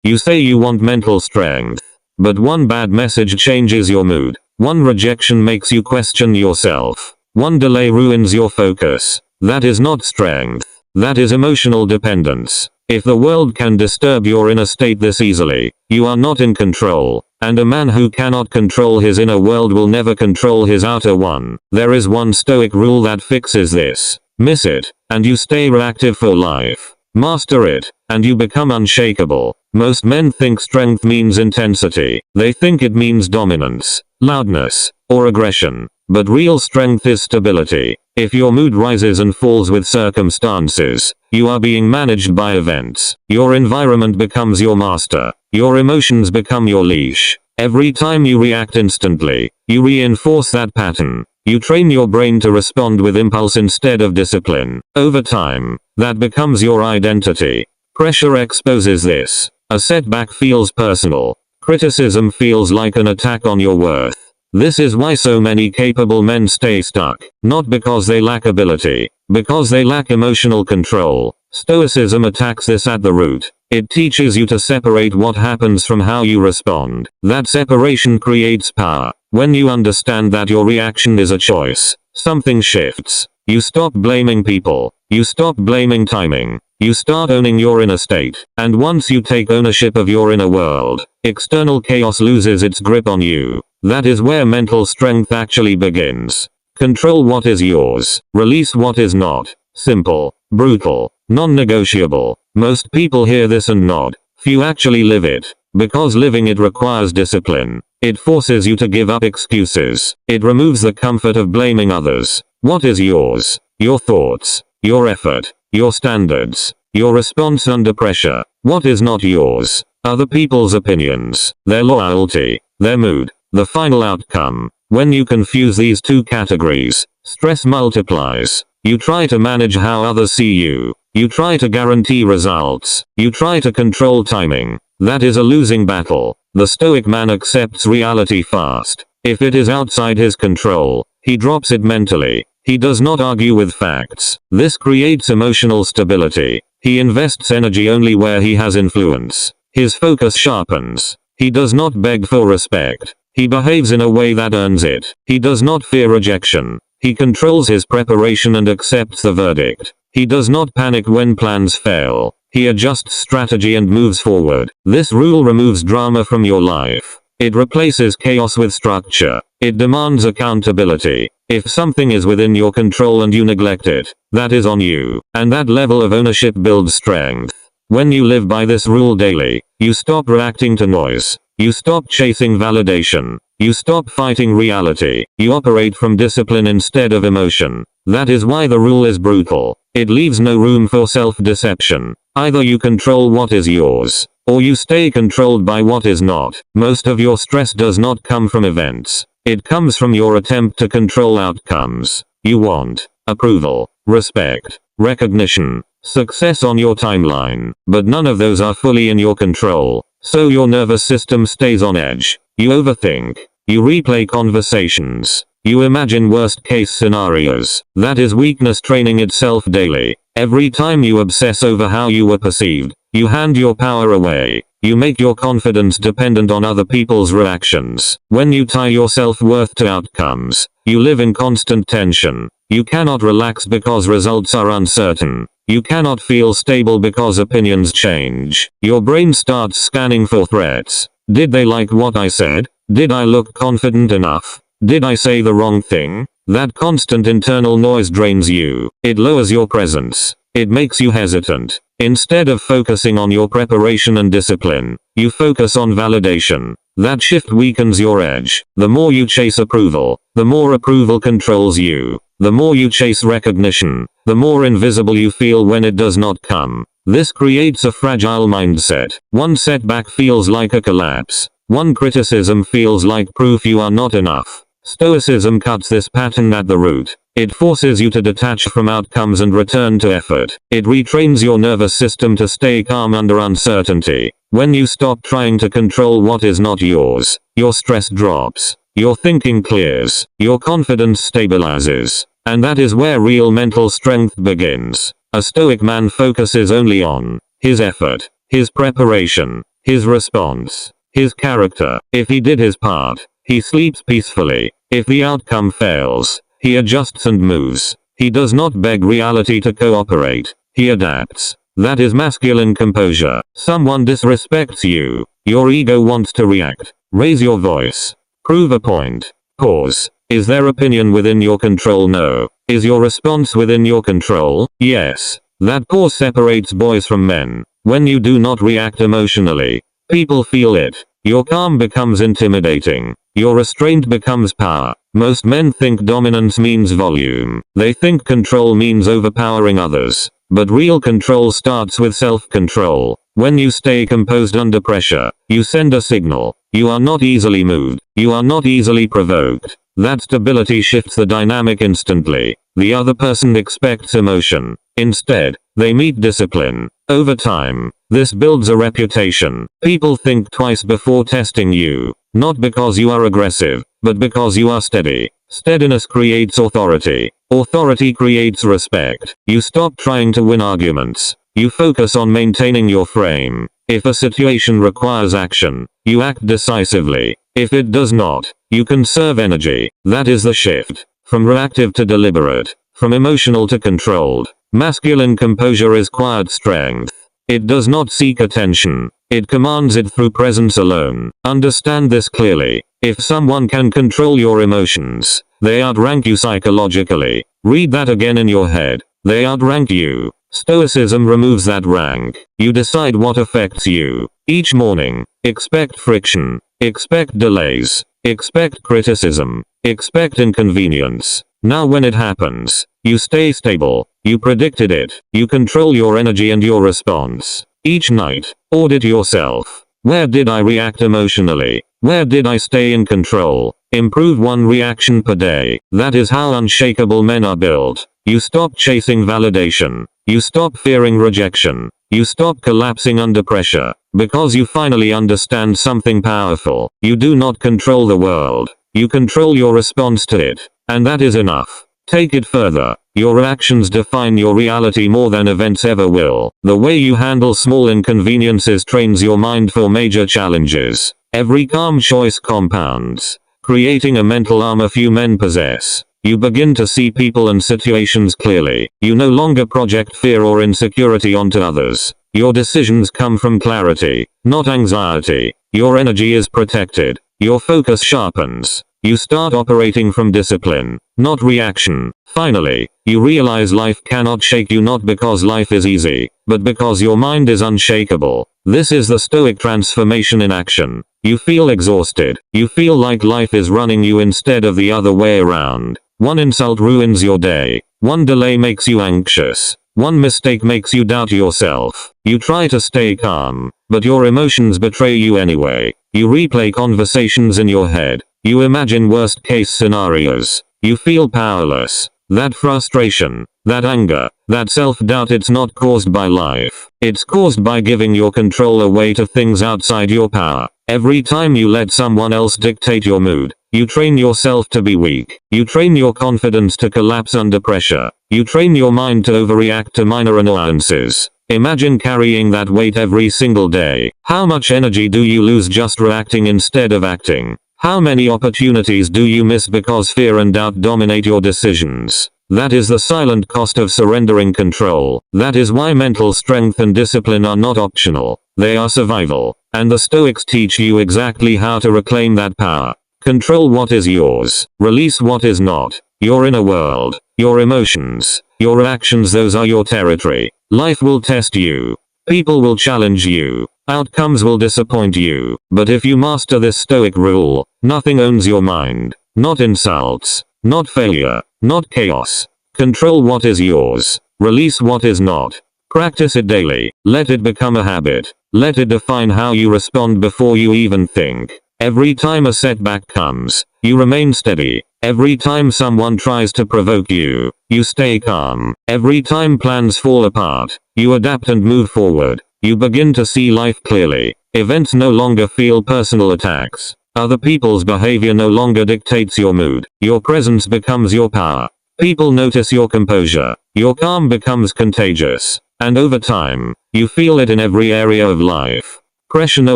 You say you want mental strength. But one bad message changes your mood. One rejection makes you question yourself. One delay ruins your focus. That is not strength. That is emotional dependence. If the world can disturb your inner state this easily, you are not in control. And a man who cannot control his inner world will never control his outer one. There is one Stoic rule that fixes this. Miss it, and you stay reactive for life. Master it, and you become unshakable. Most men think strength means intensity. They think it means dominance, loudness, or aggression. But real strength is stability. If your mood rises and falls with circumstances, you are being managed by events. Your environment becomes your master. Your emotions become your leash. Every time you react instantly, you reinforce that pattern. You train your brain to respond with impulse instead of discipline. Over time, that becomes your identity. Pressure exposes this. A setback feels personal. Criticism feels like an attack on your worth. This is why so many capable men stay stuck. Not because they lack ability, because they lack emotional control. Stoicism attacks this at the root. It teaches you to separate what happens from how you respond. That separation creates power. When you understand that your reaction is a choice, something shifts. You stop blaming people. You stop blaming timing. You start owning your inner state. And once you take ownership of your inner world, external chaos loses its grip on you. That is where mental strength actually begins. Control what is yours. Release what is not. Simple, brutal, non-negotiable. Most people hear this and nod. Few actually live it. Because living it requires discipline. It forces you to give up excuses. It removes the comfort of blaming others. What is yours? Your thoughts, your effort, your standards, your response under pressure. What is not yours? Other people's opinions, their loyalty, their mood, the final outcome. When you confuse these two categories, stress multiplies. You try to manage how others see you. You try to guarantee results. You try to control timing. That is a losing battle. The Stoic man accepts reality fast. If it is outside his control, he drops it mentally. He does not argue with facts. This creates emotional stability. He invests energy only where he has influence. His focus sharpens. He does not beg for respect. He behaves in a way that earns it. He does not fear rejection. He controls his preparation and accepts the verdict. He does not panic when plans fail. He adjusts strategy and moves forward. This rule removes drama from your life. It replaces chaos with structure. It demands accountability. If something is within your control and you neglect it, that is on you. And that level of ownership builds strength. When you live by this rule daily, you stop reacting to noise. You stop chasing validation. You stop fighting reality. You operate from discipline instead of emotion. That is why the rule is brutal. It leaves no room for self-deception. Either you control what is yours, or you stay controlled by what is not. Most of your stress does not come from events. It comes from your attempt to control outcomes. You want approval, respect, recognition, success on your timeline, but none of those are fully in your control. So your nervous system stays on edge. You overthink. You replay conversations. You imagine worst-case scenarios. That is weakness training itself daily. Every time you obsess over how you were perceived, you hand your power away. You make your confidence dependent on other people's reactions. When you tie your self-worth to outcomes, you live in constant tension. You cannot relax because results are uncertain. You cannot feel stable because opinions change. Your brain starts scanning for threats. Did they like what I said? Did I look confident enough? Did I say the wrong thing? That constant internal noise drains you. It lowers your presence. It makes you hesitant. Instead of focusing on your preparation and discipline, you focus on validation. That shift weakens your edge. The more you chase approval, the more approval controls you. The more you chase recognition, the more invisible you feel when it does not come. This creates a fragile mindset. One setback feels like a collapse. One criticism feels like proof you are not enough. Stoicism cuts this pattern at the root. It forces you to detach from outcomes and return to effort. It retrains your nervous system to stay calm under uncertainty. When you stop trying to control what is not yours, your stress drops. Your thinking clears. Your confidence stabilizes. And that is where real mental strength begins. A Stoic man focuses only on his effort, his preparation, his response, his character. If he did his part, he sleeps peacefully. If the outcome fails, he adjusts and moves. He does not beg reality to cooperate. He adapts. That is masculine composure. Someone disrespects you. Your ego wants to react. Raise your voice. Prove a point. Pause. Is their opinion within your control? No. Is your response within your control? Yes. That pause separates boys from men. When you do not react emotionally, people feel it. Your calm becomes intimidating. Your restraint becomes power. Most men think dominance means volume. They think control means overpowering others. But real control starts with self-control. When you stay composed under pressure, you send a signal. You are not easily moved. You are not easily provoked. That stability shifts the dynamic instantly. The other person expects emotion. Instead, they meet discipline. Over time, this builds a reputation. People think twice before testing you. Not because you are aggressive, but because you are steady. Steadiness creates authority. Authority creates respect. You stop trying to win arguments. You focus on maintaining your frame. If a situation requires action, you act decisively. If it does not, you conserve energy. That is the shift. From reactive to deliberate. From emotional to controlled. Masculine composure is quiet strength. It does not seek attention. It commands it through presence alone. Understand this clearly. If someone can control your emotions, they outrank you psychologically. Read that again in your head. They outrank you. Stoicism removes that rank. You decide what affects you. Each morning, expect friction. Expect delays. Expect criticism. Expect inconvenience. Now when it happens, you stay stable. You predicted it. You control your energy and your response. Each night, audit yourself. Where did I react emotionally? Where did I stay in control? Improve one reaction per day. That is how unshakable men are built. You stop chasing validation. You stop fearing rejection. You stop collapsing under pressure. Because you finally understand something powerful. You do not control the world. You control your response to it. And that is enough. Take it further. Your reactions define your reality more than events ever will. The way you handle small inconveniences trains your mind for major challenges. Every calm choice compounds, creating a mental armor few men possess. You begin to see people and situations clearly. You no longer project fear or insecurity onto others. Your decisions come from clarity, not anxiety. Your energy is protected. Your focus sharpens. You start operating from discipline, not reaction. Finally, you realize life cannot shake you not because life is easy, but because your mind is unshakable. This is the Stoic transformation in action. You feel exhausted. You feel like life is running you instead of the other way around. One insult ruins your day. One delay makes you anxious. One mistake makes you doubt yourself. You try to stay calm, but your emotions betray you anyway. You replay conversations in your head. You imagine worst-case scenarios. You feel powerless. That frustration, that anger, that self-doubt, it's not caused by life. It's caused by giving your control away to things outside your power. Every time you let someone else dictate your mood, you train yourself to be weak. You train your confidence to collapse under pressure. You train your mind to overreact to minor annoyances. Imagine carrying that weight every single day. How much energy do you lose just reacting instead of acting? How many opportunities do you miss because fear and doubt dominate your decisions? That is the silent cost of surrendering control. That is why mental strength and discipline are not optional. They are survival. And the Stoics teach you exactly how to reclaim that power. Control what is yours. Release what is not. Your inner world. Your emotions. Your reactions, those are your territory. Life will test you. People will challenge you. Outcomes will disappoint you. But if you master this Stoic rule, nothing owns your mind. Not insults. Not failure. Not chaos. Control what is yours. Release what is not. Practice it daily. Let it become a habit. Let it define how you respond before you even think. Every time a setback comes, you remain steady. Every time someone tries to provoke you, you stay calm. Every time plans fall apart, you adapt and move forward. You begin to see life clearly. Events no longer feel personal attacks. Other people's behavior no longer dictates your mood. Your presence becomes your power. People notice your composure. Your calm becomes contagious. And over time, you feel it in every area of life. Pressure no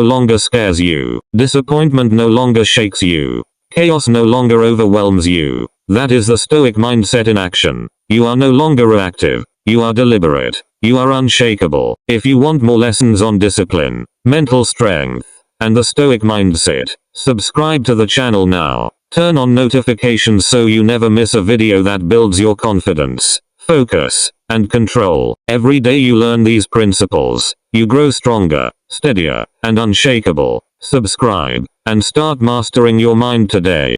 longer scares you. Disappointment no longer shakes you. Chaos no longer overwhelms you. That is the Stoic mindset in action. You are no longer reactive. You are deliberate. You are unshakable. If you want more lessons on discipline, mental strength, and the Stoic mindset, subscribe to the channel now. Turn on notifications so you never miss a video that builds your confidence, focus, and control. Every day you learn these principles, you grow stronger, steadier, and unshakable. Subscribe, and start mastering your mind today.